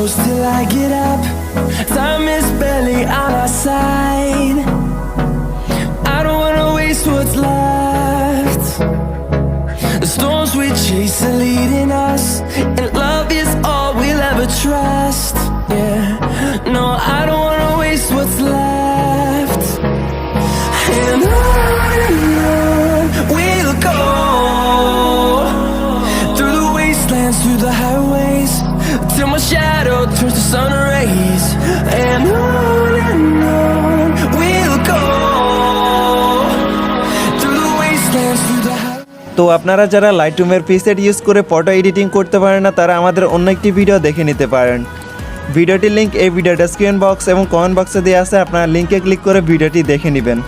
close till I get up. Time is barely on our side. I don't wanna waste what's left. The storms we chase are leading us, and love is all we'll ever trust. Yeah, no, I don't wanna waste what's left. And on we'll go, through the wastelands, through the highways, till my shadow turns to sun rays. And on we'll go, through the wastelands, through the highways. তো আপনারা যারা লাইটরুমের preset use করে photo editing করতে পারেন না, তারা আমাদের অন্য একটি ভিডিও দেখে নিতে পারেন। ভিডিওটির লিঙ্ক এই ভিডিও ডেসক্রিপশন বক্স এবং কমেন্ট বক্সে দেওয়া আছে, আপনারা লিঙ্কে ক্লিক করে ভিডিওটি দেখে নেবেন।